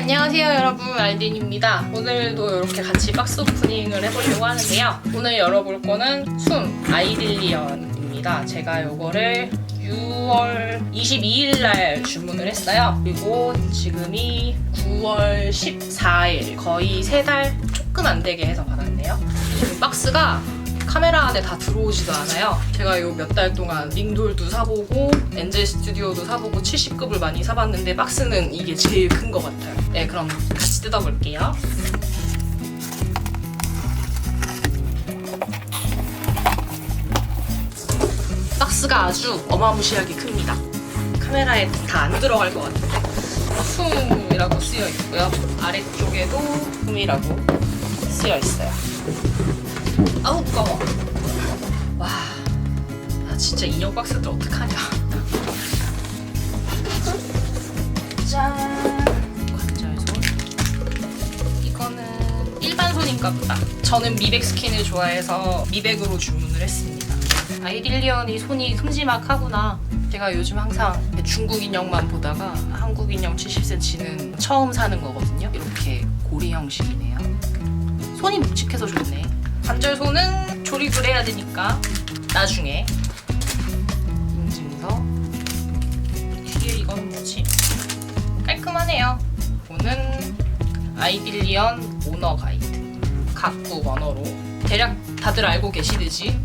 안녕하세요 여러분, 알딘입니다. 오늘도 이렇게 같이 박스 오프닝을 해보려고 하는데요. 오늘 열어볼 거는 숨 아이딜리언입니다. 제가 요거를 6월 22일 날 주문을 했어요. 그리고 지금이 9월 14일, 거의 3달 조금 안 되게 해서 받았네요. 이 박스가 카메라 안에 다 들어오지도 않아요. 제가 요 몇 달 동안 링돌도 사보고 엔젤 스튜디오도 사보고 70급을 많이 사봤는데 박스는 이게 제일 큰 것 같아요. 네, 그럼 같이 뜯어볼게요. 박스가 아주 어마무시하게 큽니다. 카메라에 다 안 들어갈 것 같은데 숨이라고 쓰여 있고요. 아래쪽에도 숨이라고 쓰여 있어요. 아우 무거워. 와, 나 진짜 인형 박스들 어떡하냐. 짠! 관절손. 이거는 일반 손인가 보다. 저는 미백 스킨을 좋아해서 미백으로 주문을 했습니다. 아이딜리언이 손이 큼지막하구나. 제가 요즘 항상 중국 인형만 보다가 한국 인형 70cm는 처음 사는 거거든요. 이렇게 고리 형식이네요. 손이 묵직해서 좋네. 관절손은 조립을 해야 되니까 나중에. 인증서. 뒤에 이건 뭐지? 깔끔하네요. 이거는 아이딜리언 오너 가이드. 각국 언어로 대략 다들 알고 계시듯이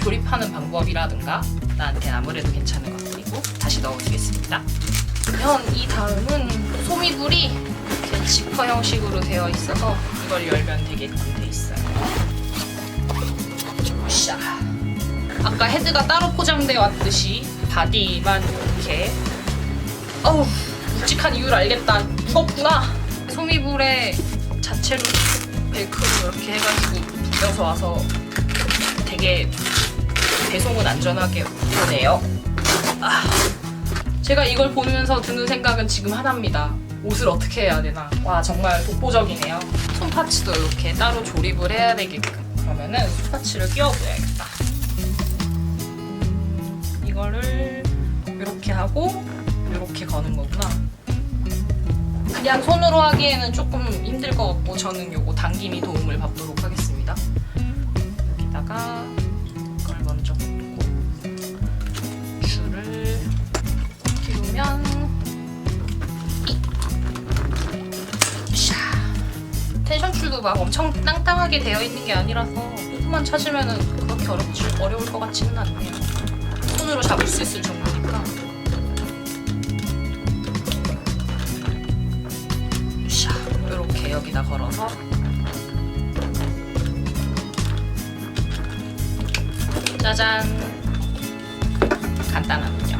조립하는 방법이라든가 나한테 아무래도 괜찮은 것들이고 다시 넣어주겠습니다. 그러면 이 다음은 소미불이 이렇게 지퍼 형식으로 되어 있어서 이걸 열면 되게끔 돼 있어요. 샤. 아까 헤드가 따로 포장되어 왔듯이 바디만 이렇게. 어우, 묵직한 이유를 알겠다. 무겁구나. 소미불에 자체로 벨크로 이렇게 해가지고 붙여서 와서 되게 배송은 안전하게 오네요. 제가 이걸 보면서 드는 생각은 지금 하나입니다. 옷을 어떻게 해야 되나. 와, 정말 독보적이네요. 손 파츠도 이렇게 따로 조립을 해야 되게끔. 그러면은 손 파츠를 끼워줘야겠다. 이거를 이렇게 하고 이렇게 거는 거구나. 그냥 손으로 하기에는 조금 힘들 것 같고 저는 요거 당김이 도움을 받도록 하겠습니다. 여기다가 이걸 먼저 꽂고 줄을 끼우면 텐션 줄도 막 엄청 땅땅하게 되어 있는 게 아니라서 호프만 찾으면은 그렇게 어려울 것 같지는 않네요. 손으로 잡을 수 있을 정도니까. 이렇게 여기다 걸어서 짜잔. 간단하군요.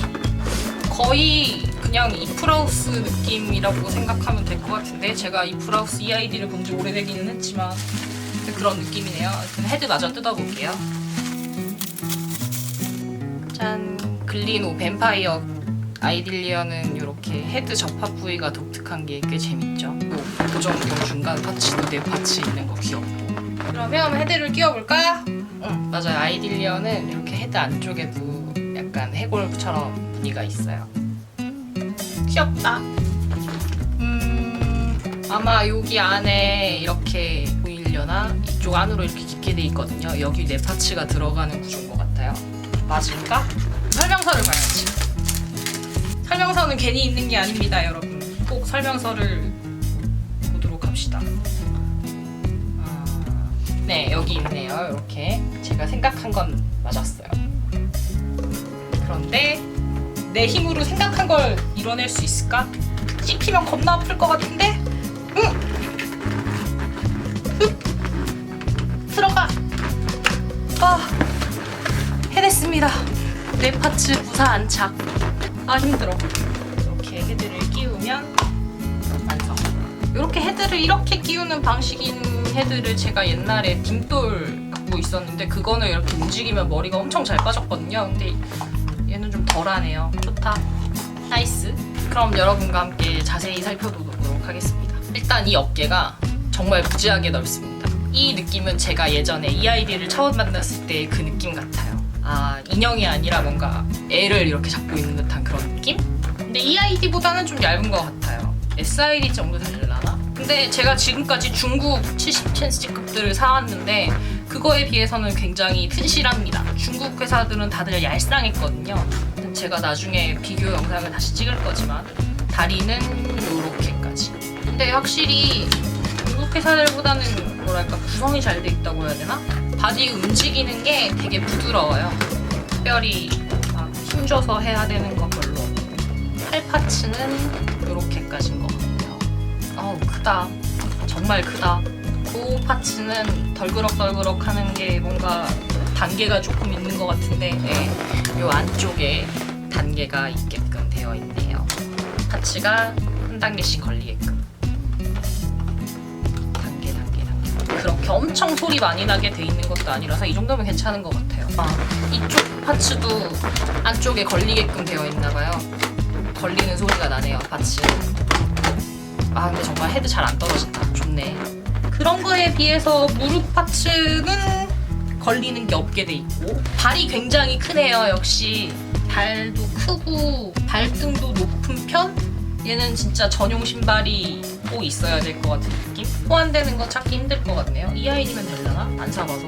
거의 그냥 이프라우스 느낌이라고 생각하면 될 것 같은데 제가 이프라우스 이 아이디를 본 지 오래되기는 했지만 그런 느낌이네요. 헤드마저 뜯어볼게요. 짠. 글리노 뱀파이어 아이딜리언은 이렇게 헤드 접합 부위가 독특한 게 꽤 재밌죠. 고정용 중간 파츠도 네 파츠 있는 거 귀엽고. 그러면 헤드를 끼워볼까? 응, 맞아요. 아이딜리언은 이렇게 헤드 안쪽에도 약간 해골처럼 무늬가 있어요. 귀엽다. 아마 여기 안에 이렇게 보이려나? 이쪽 안으로 이렇게 깊게 돼 있거든요. 여기 네 파츠가 들어가는 구조인 것 같아요. 맞을까? 설명서를 봐야지. 설명서는 괜히 있는 게 아닙니다, 여러분. 꼭 설명서를 보도록 합시다. 네, 여기 있네요. 이렇게 제가 생각한 건 맞았어요. 그런데 내 힘으로 생각한 걸 이뤄낼 수 있을까? 씹히면 겁나 아플 것 같은데? 들어가! 해냈습니다. 네 파츠 무사 안착. 힘들어. 이렇게 헤드를 끼우면 완성. 이렇게 헤드를 이렇게 끼우는 방식인 헤드를 제가 옛날에 빔돌 갖고 있었는데 그거는 이렇게 움직이면 머리가 엄청 잘 빠졌거든요. 근데 얘는 좀 덜하네요. 좋다. 나이스. 그럼 여러분과 함께 자세히 살펴보도록 하겠습니다. 일단 이 어깨가 정말 무지하게 넓습니다. 이 느낌은 제가 예전에 이 아이디를 처음 만났을 때 그 느낌 같아요. 인형이 아니라 뭔가 애를 이렇게 잡고 있는 듯한 그런 느낌? 근데 이 아이디보다는 좀 얇은 것 같아요. SID 정도 되려나? 근데 제가 지금까지 중국 70cm급들을 사왔는데 그거에 비해서는 굉장히 튼실합니다. 중국 회사들은 다들 얄쌍했거든요. 제가 나중에 비교 영상을 다시 찍을 거지만 다리는 요렇게까지. 근데 확실히 중국 회사들보다는 뭐랄까 구성이 잘 돼 있다고 해야 되나? 바디 움직이는 게 되게 부드러워요. 특별히 막 힘줘서 해야 되는 거 별로. 팔 파츠는 요렇게까지인 것 같아요. 어우 크다. 정말 크다. 그 파츠는 덜그럭덜그럭 하는 게 뭔가 단계가 조금 있는 것 같은데 네. 요 안쪽에 단계가 있게끔 되어 있네요. 파츠가 한 단계씩 걸리게끔. 단계. 그렇게 엄청 소리 많이 나게 돼 있는 것도 아니라서 이 정도면 괜찮은 것 같아요. 이쪽 파츠도 안쪽에 걸리게끔 되어 있나 봐요. 걸리는 소리가 나네요, 파츠. 근데 정말 헤드 잘 안 떨어진다. 좋네. 그런 거에 비해서 무릎 파츠는 걸리는 게 없게 돼 있고 발이 굉장히 크네요. 역시 발도 크고 발등도 높은 편? 얘는 진짜 전용 신발이 꼭 있어야 될 것 같은 느낌? 호환되는 거 찾기 힘들 것 같네요. 이 아이디면 되려나? 안 사봐서.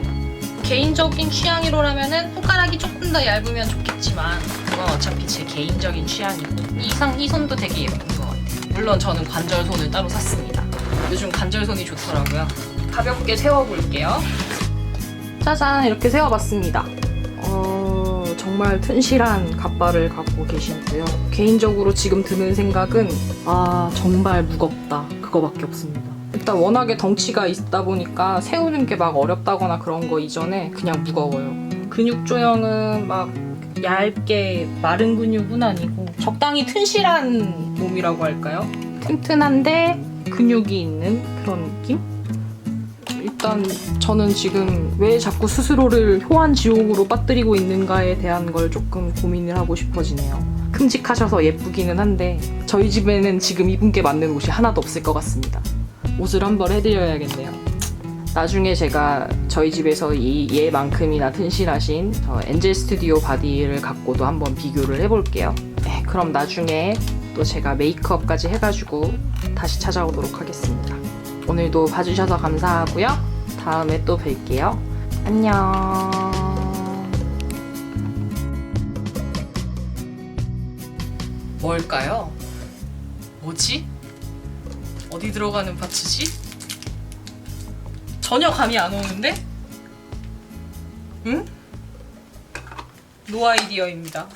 개인적인 취향으로라면은 손가락이 조금 더 얇으면 좋겠지만 그건 어차피 제 개인적인 취향이고 이 손도 되게 예쁜 것 같아요. 물론 저는 관절손을 따로 샀습니다. 요즘 관절손이 좋더라고요. 가볍게 세워볼게요. 짜잔, 이렇게 세워봤습니다. 정말 튼실한 갓발을 갖고 계시고요. 개인적으로 지금 드는 생각은 정말 무겁다 그거밖에 없습니다. 일단 워낙에 덩치가 있다 보니까 세우는 게 막 어렵다거나 그런 거 이전에 그냥 무거워요. 근육 조형은 막 얇게 마른 근육은 아니고 적당히 튼실한 몸이라고 할까요? 튼튼한데 근육이 있는 그런 느낌? 일단 저는 지금 왜 자꾸 스스로를 호환 지옥으로 빠뜨리고 있는가에 대한 걸 조금 고민을 하고 싶어지네요. 큼직하셔서 예쁘기는 한데 저희 집에는 지금 입은 게 맞는 옷이 하나도 없을 것 같습니다. 옷을 한번 해드려야겠네요. 나중에 제가 저희 집에서 얘만큼이나 튼실하신 엔젤 스튜디오 바디를 갖고도 한번 비교를 해볼게요. 네, 그럼 나중에 또 제가 메이크업까지 해가지고 다시 찾아오도록 하겠습니다. 오늘도 봐주셔서 감사하고요. 다음에 또 뵐게요. 안녕. 뭘까요? 뭐지? 어디 들어가는 파츠지? 전혀 감이 안 오는데? 응? 노 아이디어입니다.